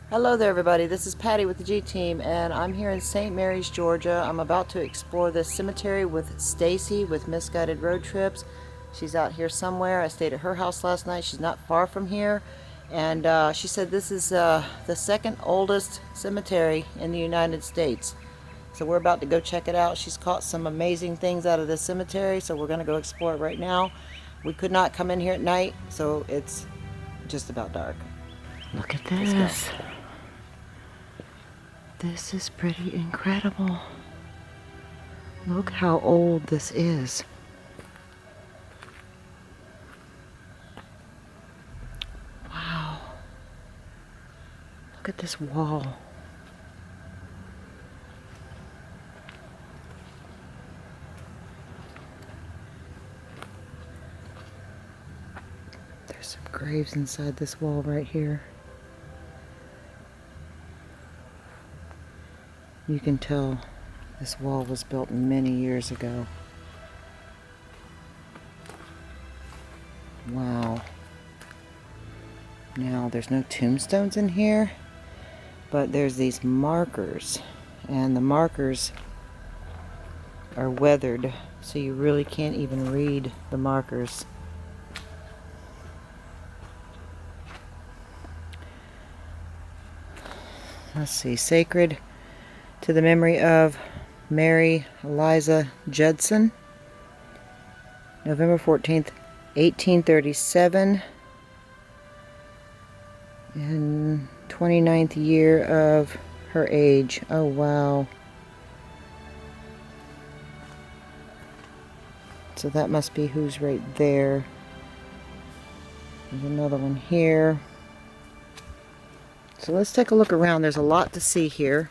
Hello there everybody, this is Patty with the G Team and I'm here in St. Mary's, Georgia. I'm about to explore this cemetery with Stacy with Misguided Road Trips. She's out here somewhere. I stayed at her house last night. She's not far from here, and she said this is the second oldest cemetery in the United States. So we're about to go check it out. She's caught some amazing things out of this cemetery, so we're going to go explore it right now. We could not come in here at night, so it's just about dark. Look at this. This is pretty incredible. Look how old this is. Wow. Look at this wall. There's some graves inside this wall right here. You can tell this wall was built many years ago. Wow. Now, there's no tombstones in here, but there's these markers, and the markers are weathered, so you really can't even read the markers. Let's see, sacred to the memory of Mary Eliza Judson, November 14th, 1837, and 29th year of her age. Oh, wow. So that must be who's right there. There's another one here. So let's take a look around. There's a lot to see here.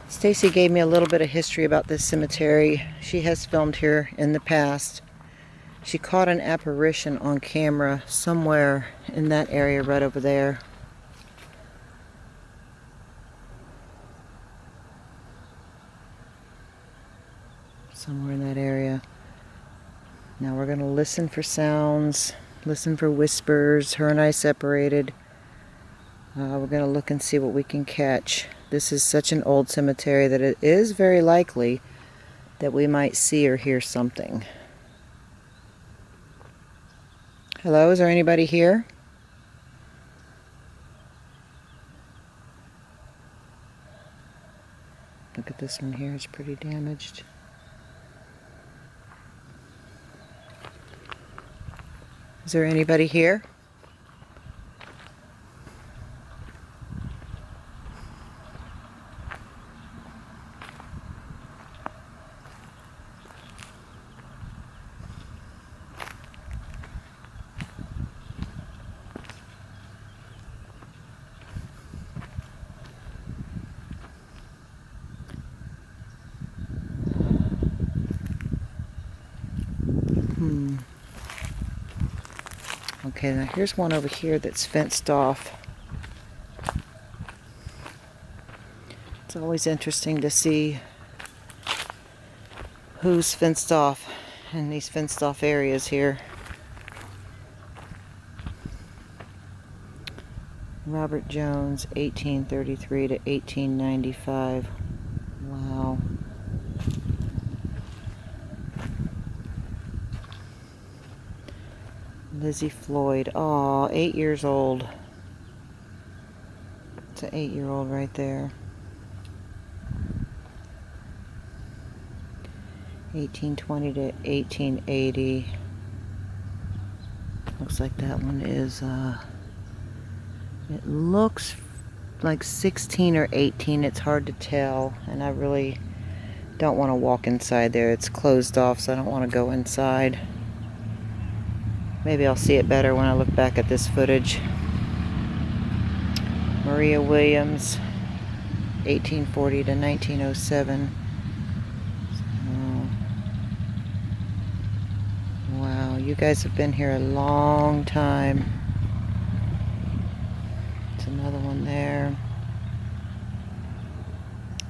Stacy gave me a little bit of history about this cemetery. She has filmed here in the past. She caught an apparition on camera somewhere in that area right over there. Somewhere in that area. Now we're going to listen for sounds, listen for whispers. Her and I separated. We're going to look and see what we can catch. This is such an old cemetery that it is very likely that we might see or hear something. Hello, is there anybody here? Look at this one here, it's pretty damaged. Is there anybody here? Okay, now here's one over here that's fenced off. It's always interesting to see who's fenced off in these fenced off areas here. Robert Jones, 1833 to 1895. Wow. Lizzie Floyd. Aw, 8 years old. It's an 8-year-old right there. 1820 to 1880. Looks like that one is, it looks like 16 or 18. It's hard to tell, and I really don't want to walk inside there. It's closed off, so I don't want to go inside. Maybe I'll see it better when I look back at this footage. Maria Williams, 1840 to 1907. Wow, you guys have been here a long time. There's another one there.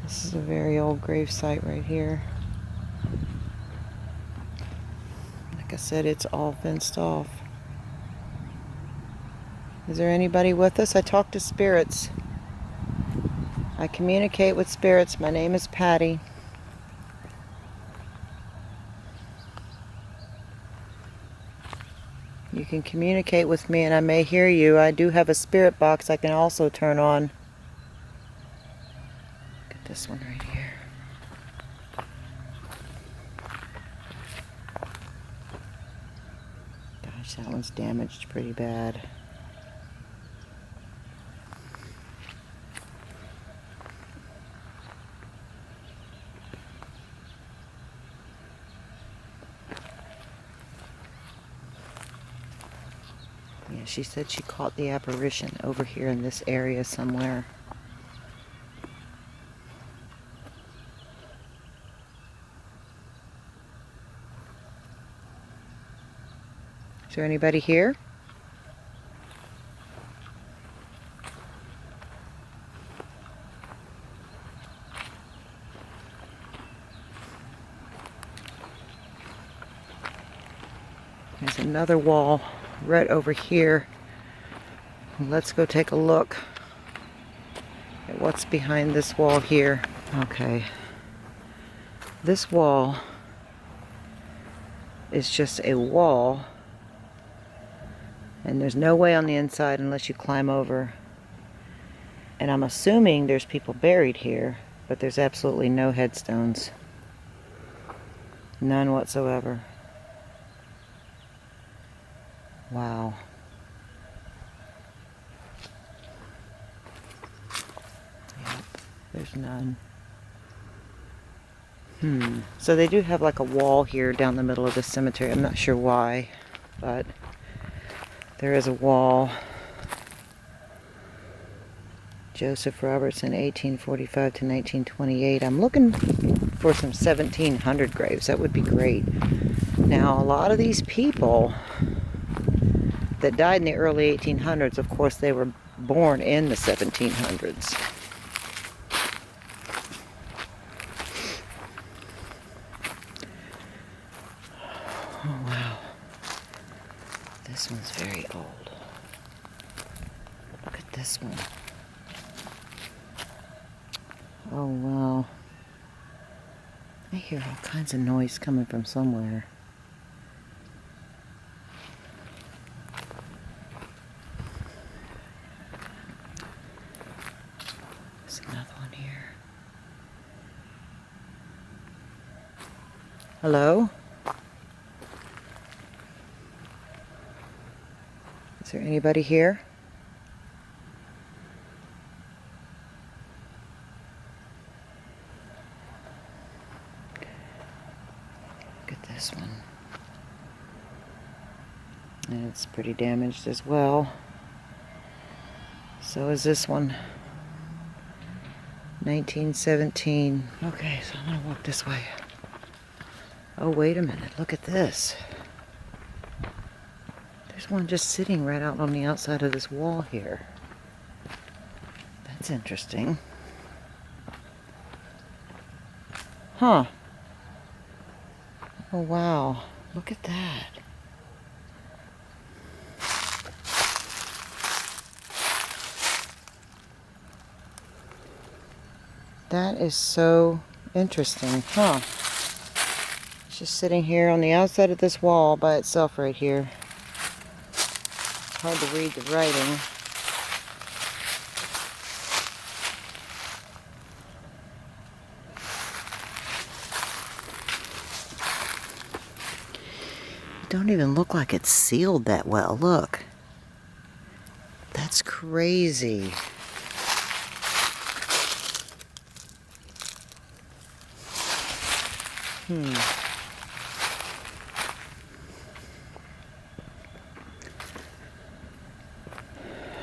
This is a very old grave site right here. Like I said, it's all fenced off. Is there anybody with us? I talked to spirits. I communicate with spirits. My name is Patty. You can communicate with me and I may hear you. I do have a spirit box I can also turn on. Look at this one right here. Gosh, that one's damaged pretty bad. Yeah, she said she caught the apparition over here in this area somewhere. Is there anybody here? There's another wall right over here. Let's go take a look at what's behind this wall here. Okay. This wall is just a wall, and there's no way on the inside unless you climb over. And I'm assuming there's people buried here, but there's absolutely no headstones. None whatsoever. Wow. Yep, there's none. So they do have like a wall here down the middle of the cemetery. I'm not sure why, but there is a wall. Joseph Robertson, 1845 to 1928. I'm looking for some 1700 graves. That would be great. Now, a lot of these people that died in the early 1800s, of course, they were born in the 1700s. Oh, wow. This one's very old. Look at this one. Oh, wow. I hear all kinds of noise coming from somewhere. There's another one here. Hello? Is there anybody here? Look at this one. And it's pretty damaged as well. So is this one. 1917. Okay, so I'm gonna walk this way. Oh, wait a minute. Look at this. There's one just sitting right out on the outside of this wall here. That's interesting. Huh. Oh, wow. Look at that. That is so interesting, huh? It's just sitting here on the outside of this wall by itself right here. It's hard to read the writing. Don't even look like it's sealed that well. Look. That's crazy.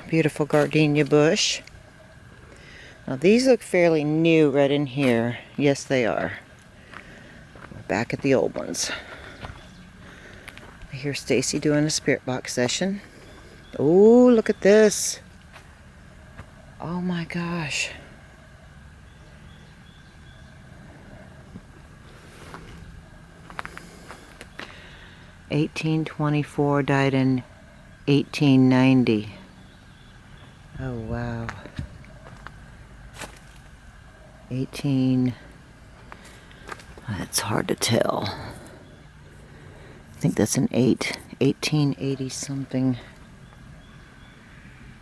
Beautiful gardenia bush. Now these look fairly new right in here. Yes, they are. We're back at the old ones. I hear Stacy doing a spirit box session. Oh, look at this. Oh my gosh. (1824) died in 1890. Oh wow. 18. It's hard to tell. I think that's an 1880 something.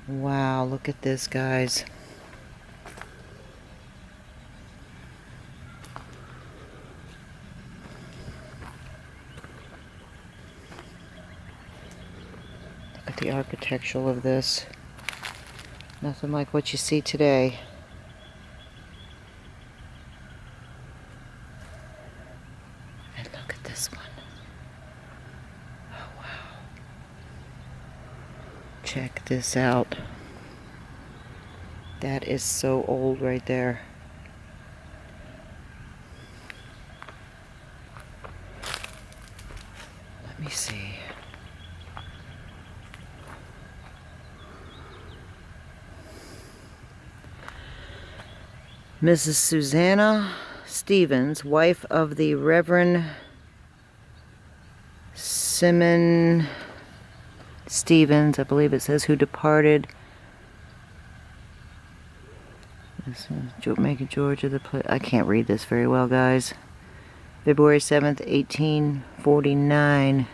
Wow, look at this, guys. Look at the architectural of this. Nothing like what you see today. And look at this one. Oh, wow. Check this out. That is so old right there. Let me see. Mrs. Susanna Stevens, wife of the Reverend Simon Stevens, I believe it says, who departed Jamaica, Georgia. I can't read this very well, guys. February 7th, 1849.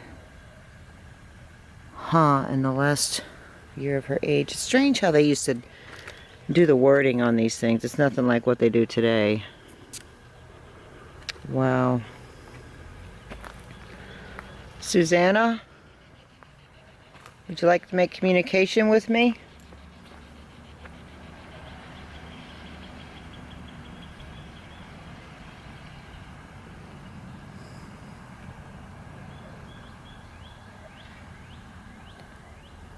In the last year of her age. It's strange how they used to do the wording on these things. It's nothing like what they do today. Wow. Susanna, would you like to make communication with me?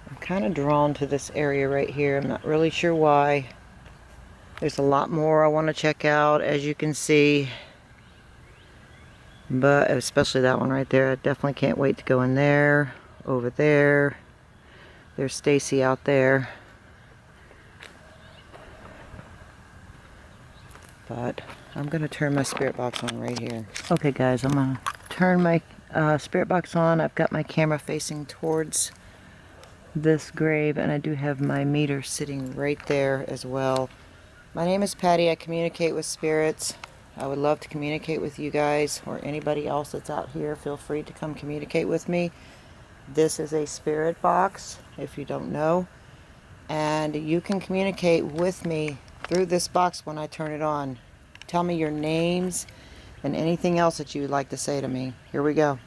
I'm kind of drawn to this area right here. I'm not really sure why. There's a lot more I want to check out, as you can see. But especially that one right there. I definitely can't wait to go in there. Over there. There's Stacy out there. But I'm going to turn my spirit box on right here. Okay, guys, I'm going to turn my spirit box on. I've got my camera facing towards this grave, and I do have my meter sitting right there as well. My name is Patty. I communicate with spirits. I would love to communicate with you guys or anybody else that's out here. Feel free to come communicate with me. This is a spirit box, if you don't know. And you can communicate with me through this box when I turn it on. Tell me your names and anything else that you would like to say to me. Here we go.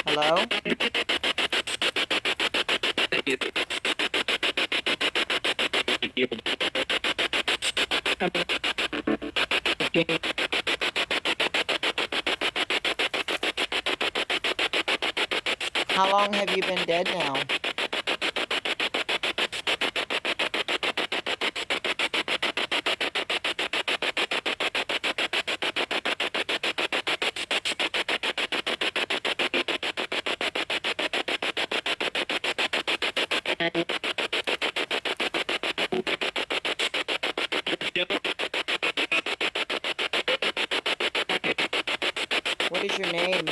Hello? How long have you been dead now? What is your name?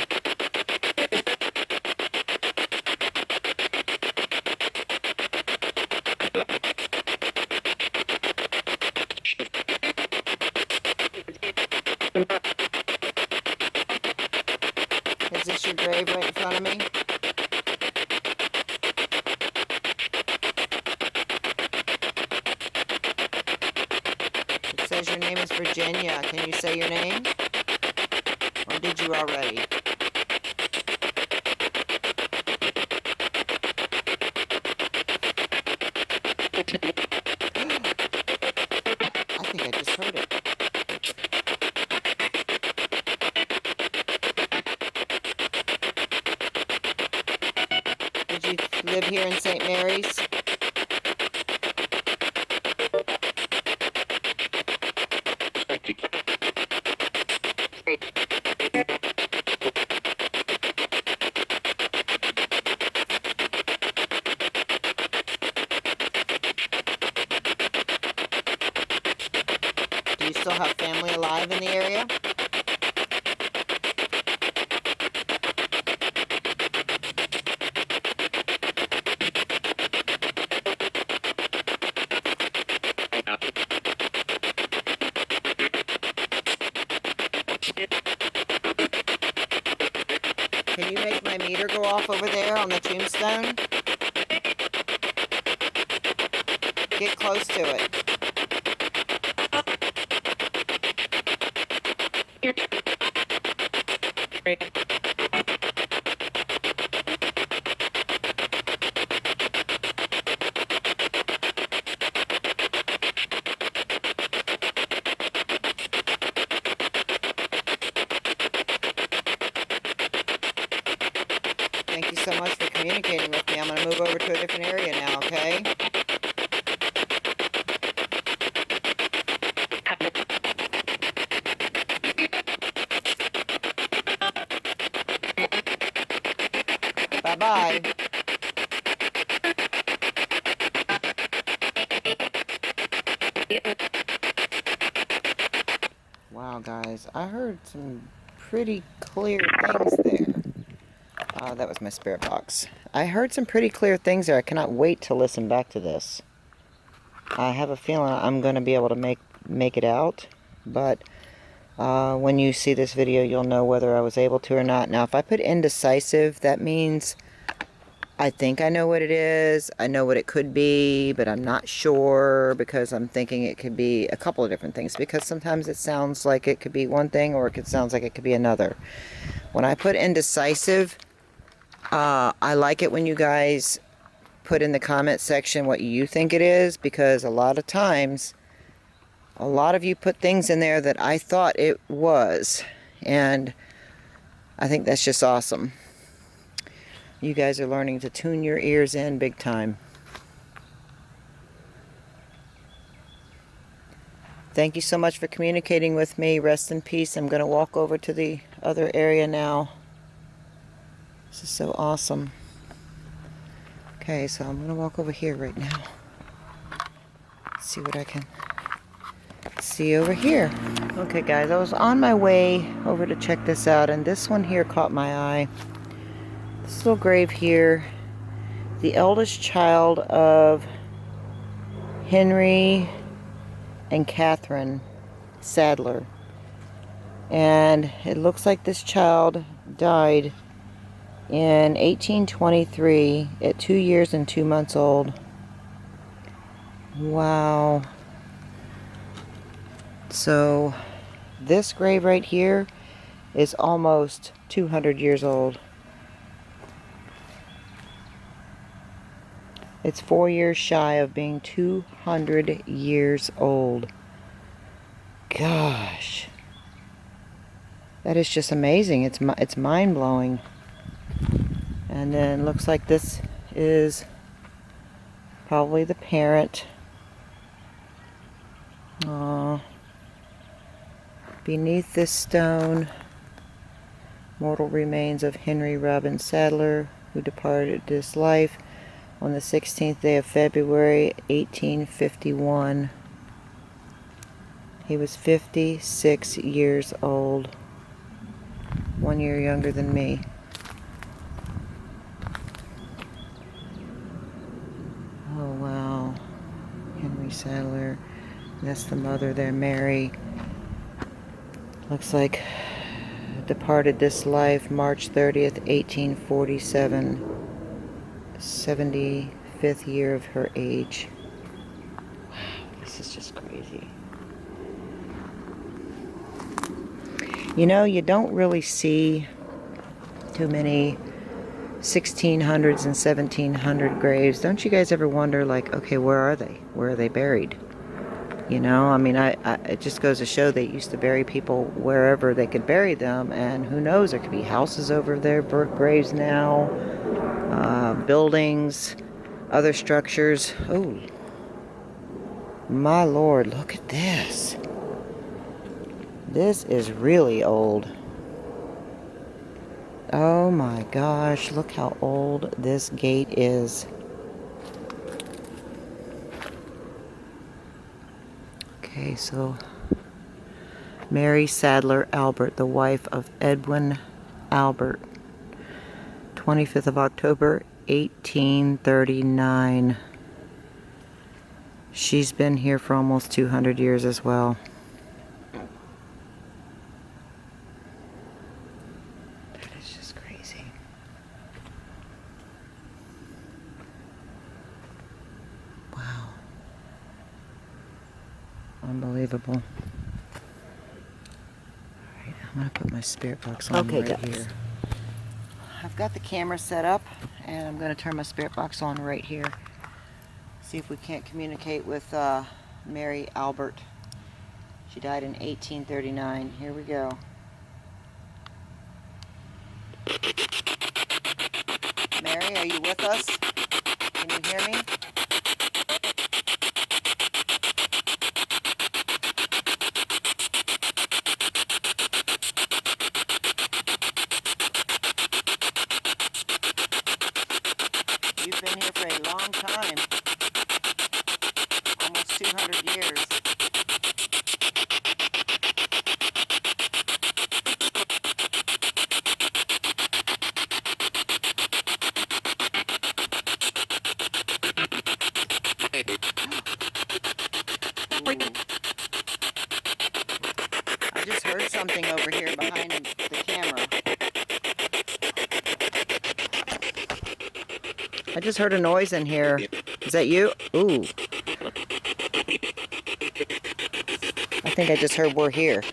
Is this your grave right in front of me? It says your name is Virginia. Can you say your name? Or did you already? I think I just heard it. Did you live here in St. Mary's? Do you still have family alive in the area? my meter go off over there on the tombstone? Get close to it. Thank you so much for communicating with me. I'm going to move over to a different area now, okay? Bye-bye. Wow, guys, I heard some pretty clear things there. That was my spirit box. I heard some pretty clear things there. I cannot wait to listen back to this. I have a feeling I'm going to be able to make it out, but when you see this video, you'll know whether I was able to or not. Now, if I put indecisive, that means I think I know what it is. I know what it could be, but I'm not sure because I'm thinking it could be a couple of different things, because sometimes it sounds like it could be one thing or it sounds like it could be another. When I put indecisive, I like it when you guys put in the comment section what you think it is, because a lot of times, a lot of you put things in there that I thought it was, and I think that's just awesome. You guys are learning to tune your ears in big time. Thank you so much for communicating with me. Rest in peace. I'm going to walk over to the other area now. This is so awesome. Okay, so I'm going to walk over here right now. See what I can see over here. Okay, guys, I was on my way over to check this out, and this one here caught my eye. This little grave here, the eldest child of Henry and Catherine Sadler. And it looks like this child died in 1823 at 2 years and 2 months old. Wow. So this grave right here is almost 200 years old. It's 4 years shy of being 200 years old. Gosh. That is just amazing. It's mind-blowing. And then looks like this is probably the parent. Beneath this stone, mortal remains of Henry Robin Sadler, who departed this life on the 16th day of February, 1851. He was 56 years old, 1 year younger than me. Oh, wow. Henry Sadler. That's the mother there, Mary. Looks like departed this life March 30th, 1847. 75th year of her age. Wow, this is just crazy. You know, you don't really see too many 1600s and 1700 graves. Don't you guys ever wonder, like, okay, where are they? Where are they buried? You know, I mean, it just goes to show they used to bury people wherever they could bury them, and who knows, there could be houses over their graves now, buildings, other structures. Oh, my Lord, look at this. This is really old. Oh my gosh, look how old this gate is. Okay, so Mary Sadler Albert, the wife of Edwin Albert, 25th of October, 1839. She's been here for almost 200 years as well. That is just crazy. Unbelievable. Alright, I'm going to put my spirit box on Okay, right guys. here. I've got the camera set up, and I'm going to turn my spirit box on right here. See if we can't communicate with Mary Albert. She died in 1839. Here we go. Mary, are you with us? Can you hear me? You've been here for a long time. Almost 200 years. I just heard something over here behind the camera. I just heard a noise in here. Is that you? Ooh. I think I just heard we're here.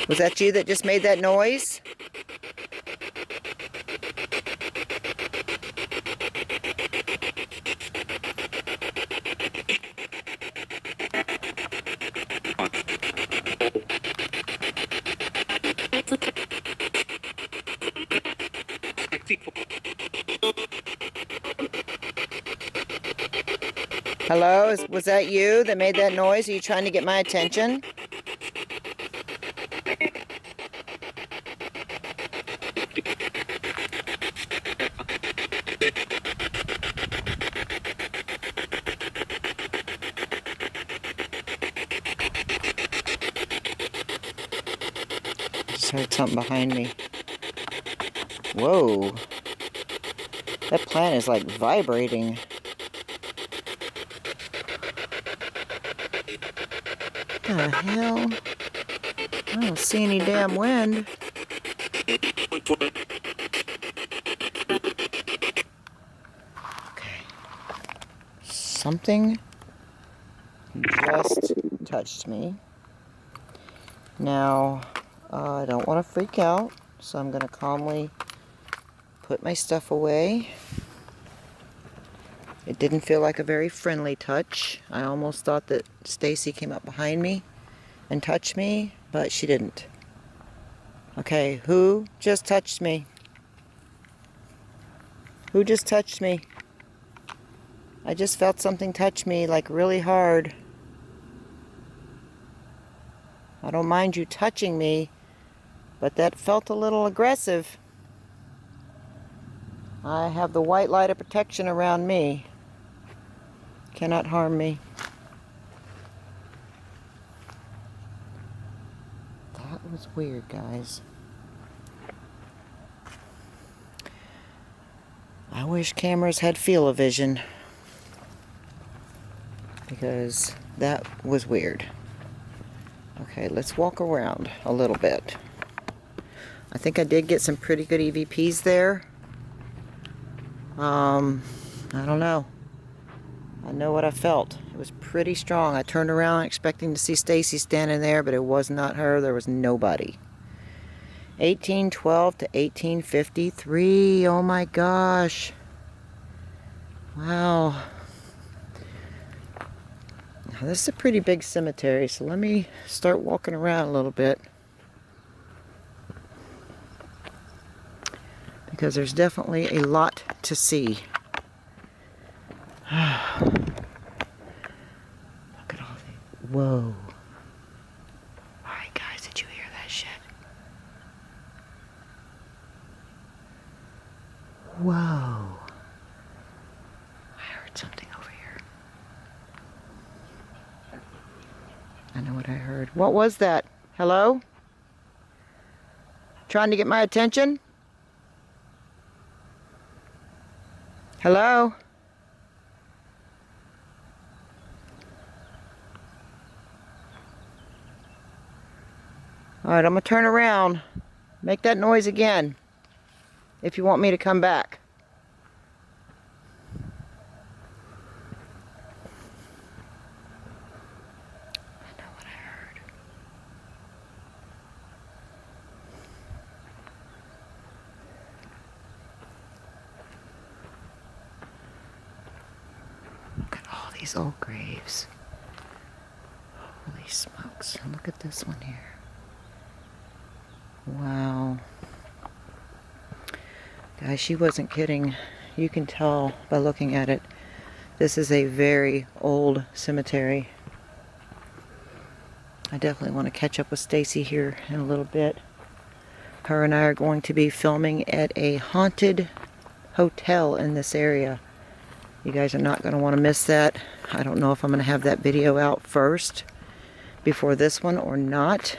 Was that you that just made that noise? Hello? Was that you that made that noise? Are you trying to get my attention? Just heard something behind me. Whoa. That plant is like vibrating. What the hell? I don't see any damn wind. Okay. Something just touched me. Now, I don't want to freak out, so I'm going to calmly put my stuff away. It didn't feel like a very friendly touch. I almost thought that Stacy came up behind me and touched me, but she didn't. Okay, who just touched me? Who just touched me? I just felt something touch me, like really hard. I don't mind you touching me, but that felt a little aggressive. I have the white light of protection around me. Cannot harm me. That was weird, guys. I wish cameras had feel-o-vision, because that was weird. Okay, let's walk around a little bit. I think I did get some pretty good EVPs there. I don't know. I know what I felt. It was pretty strong. I turned around expecting to see Stacy standing there, but it was not her. There was nobody. 1812 to 1853. Oh my gosh. Wow. Now, this is a pretty big cemetery, so let me start walking around a little bit. Because there's definitely a lot to see. Look at all the... Whoa. Alright guys, did you hear that shit? Whoa. I heard something over here. I know what I heard. What was that? Hello? Trying to get my attention? Hello? Alright, I'm going to turn around. Make that noise again. If you want me to come back. these old graves. Holy smokes. Look at this one here. Wow. Guys, she wasn't kidding. You can tell by looking at it. This is a very old cemetery. I definitely want to catch up with Stacy here in a little bit. Her and I are going to be filming at a haunted hotel in this area. You guys are not going to want to miss that. I don't know if I'm going to have that video out first before this one or not.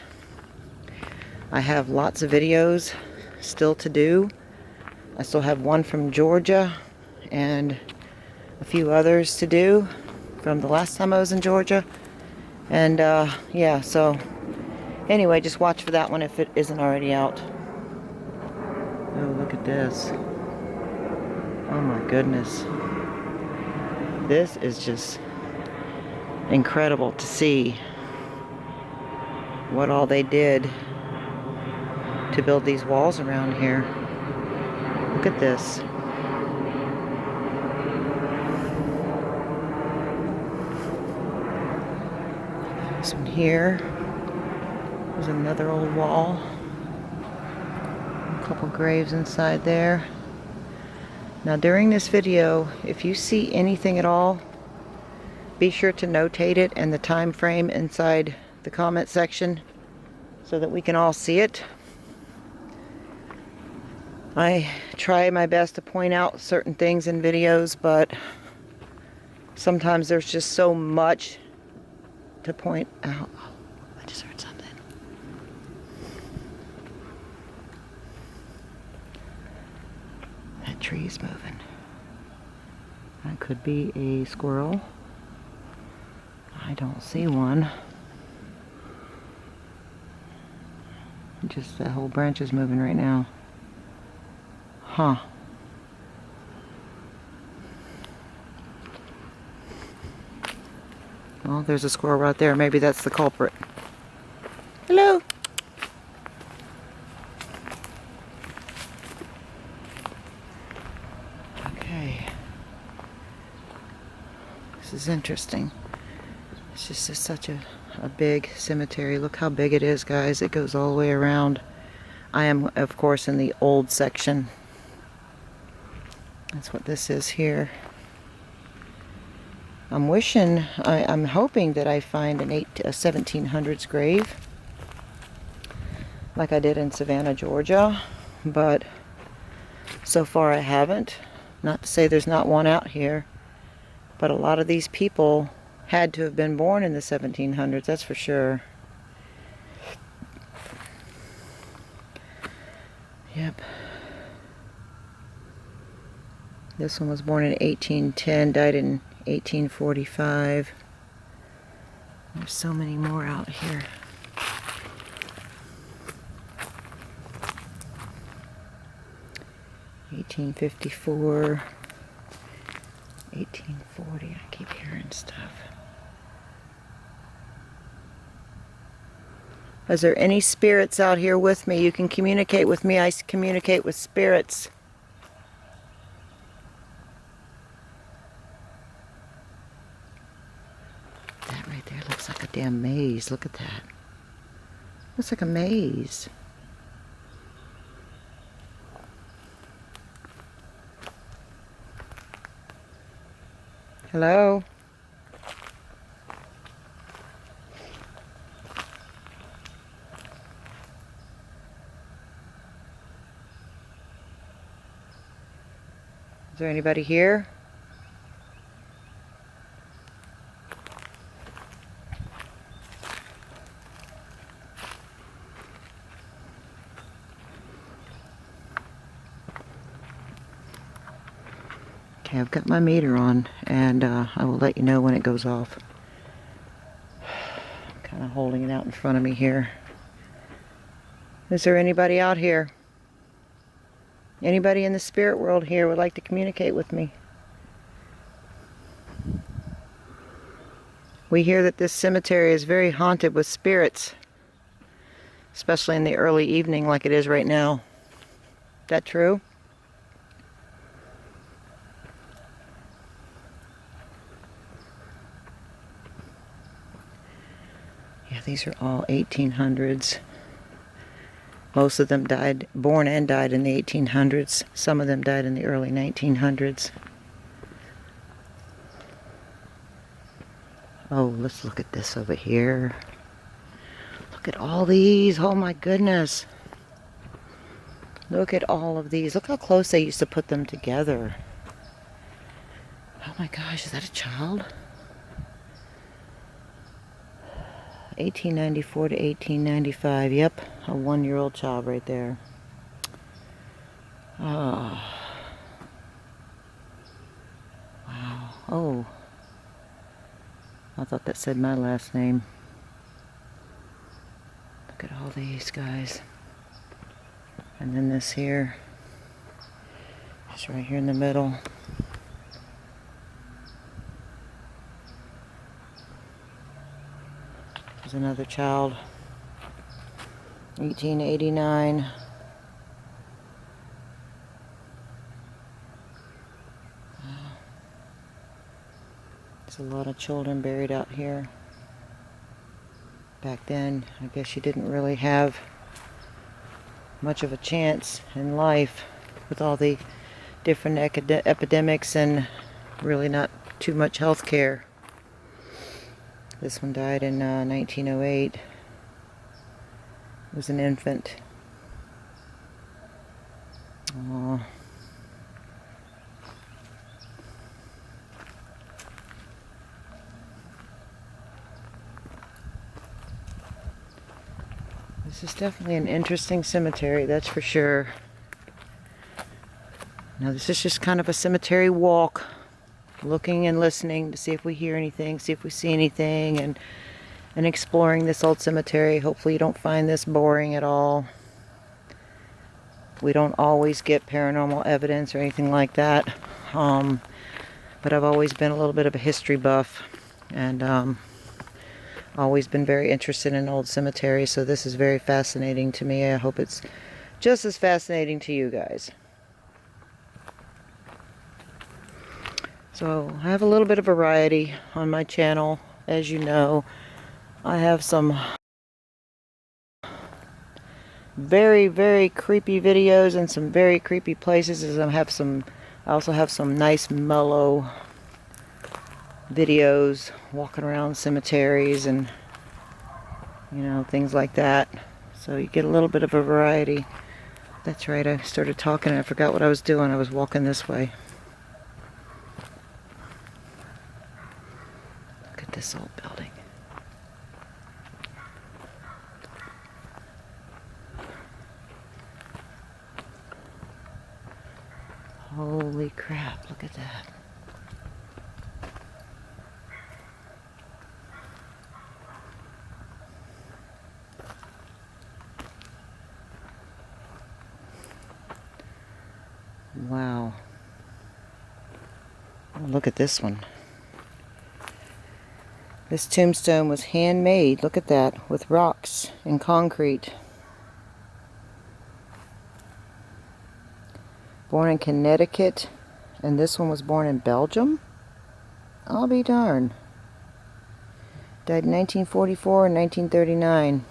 I have lots of videos still to do. I still have one from Georgia and a few others to do from the last time I was in Georgia. And yeah, so anyway, just watch for that one if it isn't already out. Oh, look at this. Oh my goodness. This is just incredible to see what all they did to build these walls around here. Look at this. This one here. There's another old wall. A couple graves inside there. Now during this video, if you see anything at all, be sure to notate it and the time frame inside the comment section so that we can all see it. I try my best to point out certain things in videos, but sometimes there's just so much to point out. Oh, I just heard something. That tree's moving. That could be a squirrel. I don't see one. Just the whole branch is moving right now. Huh. Well, there's a squirrel right there. Maybe that's the culprit. Hello. Okay. This is interesting. It's just such a big cemetery. Look how big it is, guys. It goes all the way around. I am, of course, in the old section. That's what this is here. I'm hoping that I find a 1700s grave like I did in Savannah, Georgia, but so far I haven't. Not to say there's not one out here, but a lot of these people had to have been born in the 1700s, that's for sure. Yep. This one was born in 1810, died in 1845. There's so many more out here. (1854), 1840. I keep hearing stuff. Is there any spirits out here with me? You can communicate with me. I communicate with spirits. That right there looks like a damn maze. Look at that. Looks like a maze. Hello? Is there anybody here? Okay, I've got my meter on, and I will let you know when it goes off. I'm kind of holding it out in front of me here. Is there anybody out here? Anybody in the spirit world here would like to communicate with me? We hear that this cemetery is very haunted with spirits, especially in the early evening like it is right now. Is that true? these are all 1800s. Most of them died, born and died in the 1800s. Some of them died in the early 1900s. Oh, let's look at this over here. Look at all these. Oh my goodness. Look at all of these. Look how close they used to put them together. Oh my gosh, is that a child? 1894 to 1895. Yep, a 1-year-old child right there. Oh. Wow. Oh. I thought that said my last name. Look at all these guys. And then this here. It's right here in the middle. There's another child. 1889. There's a lot of children buried out here. Back then, I guess you didn't really have much of a chance in life with all the different epidemics and really not too much health care. This one died in 1908. Was an infant. Aww. This is definitely an interesting cemetery, that's for sure. Now this is just kind of a cemetery walk, looking and listening to see if we hear anything, see if we see anything, and exploring this old cemetery. Hopefully you don't find this boring at all. We don't always get paranormal evidence or anything like that, but I've always been a little bit of a history buff, and always been very interested in old cemeteries, so this is very fascinating to me. I hope it's just as fascinating to you guys. So I have a little bit of variety on my channel. As you know, I have some very, very creepy videos and some very creepy places. I also have some nice mellow videos walking around cemeteries and things like that, so you get a little bit of a variety. That's right, I started talking and I forgot what I was doing. I was walking this way. Look at this old building. Holy crap, look at that. Wow. Oh, look at this one. This tombstone was handmade, look at that, with rocks and concrete. Born in Connecticut, and this one was born in Belgium? I'll be darned. Died in 1944 and 1939.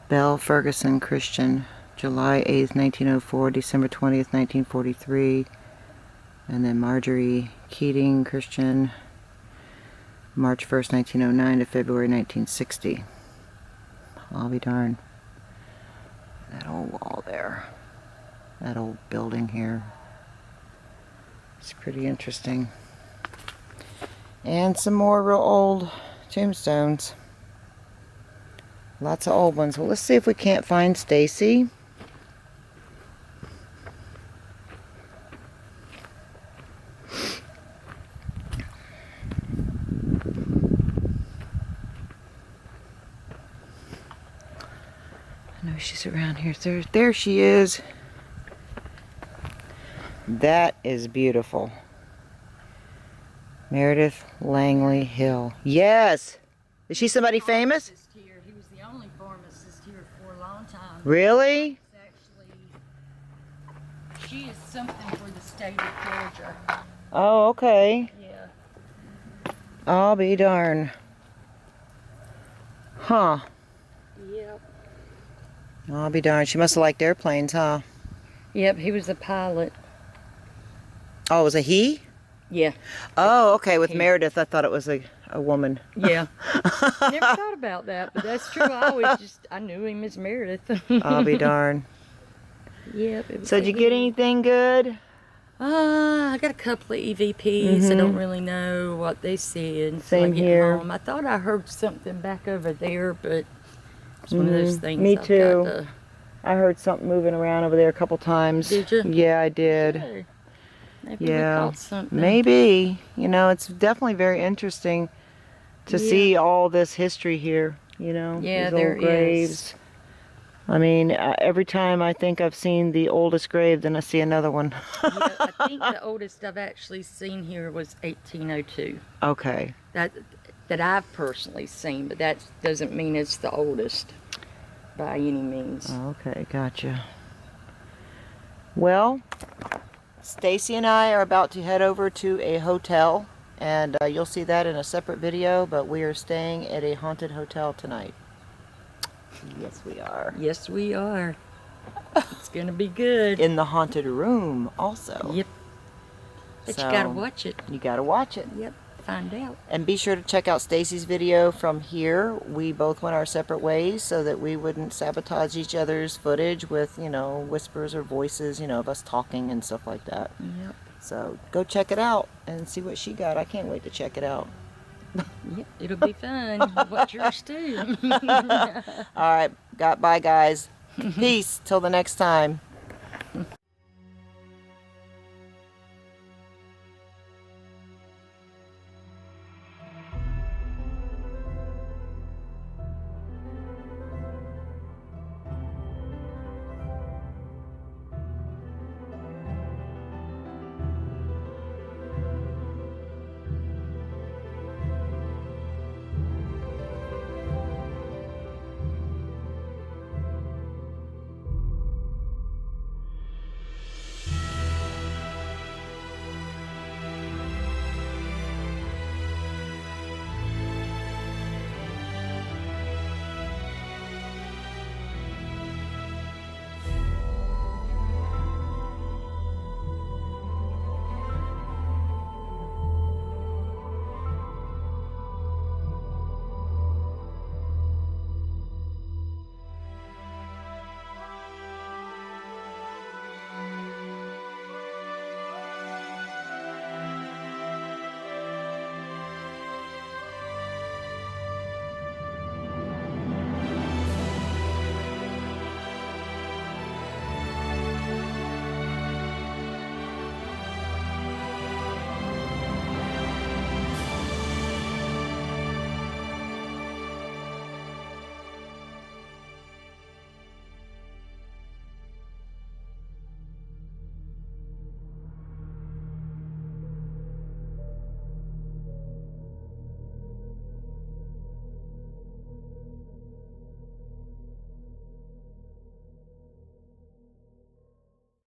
Belle Ferguson Christian, July 8th, 1904, December 20th, 1943. And then Marjorie Keating Christian, March 1st, 1909 to February 1960. I'll be darned. That old wall there. That old building here. It's pretty interesting. And some more real old tombstones. Lots of old ones. Well, let's see if we can't find Stacy. I know she's around here. There she is. That is beautiful. Meredith Langley Hill. Yes! Is she somebody famous? He was the only pharmacist here Really? She is something for the state of Georgia. Oh, okay. Yeah. I'll be darn. Huh. Yep. I'll be darned. She must have liked airplanes, huh? Yep, he was a pilot. Oh, it was a he? Yeah. Oh, okay. With He. Meredith, I thought it was a woman. Yeah. Never thought about that, but that's true. I knew him as Meredith. I'll be darned. Yep. It was So did you get anything good? I got a couple of EVPs. I don't really know what they said. Same here. Home. I thought I heard something back over there, but it's one of those things. Me I've too. got to- I heard something moving around over there a couple times. Did you? Yeah, I did. Hey, maybe Yeah. we caught something. Maybe. You know, it's definitely very interesting to Yeah. see all this history here, you know, Yeah, these old there graves. is. I mean, every time I think I've seen the oldest grave, then I see another one. Yeah, I think the oldest I've actually seen here was 1802. Okay. That I've personally seen, but that doesn't mean it's the oldest by any means. Okay, gotcha. Well, Stacy and I are about to head over to a hotel, and you'll see that in a separate video, but we are staying at a haunted hotel tonight. Yes, we are. Yes, we are. It's gonna be good. In the haunted room also. Yep. But So, you gotta watch it. You gotta watch it. Yep. Find out. And be sure to check out Stacy's video from here. We both went our separate ways so that we wouldn't sabotage each other's footage with, you know, whispers or voices, you know, of us talking and stuff like that. Yep. So go check it out and see what she got. I can't wait to check it out. Yep. It'll be fun. Watch yours too. All right. Bye, guys. Peace. Till the next time.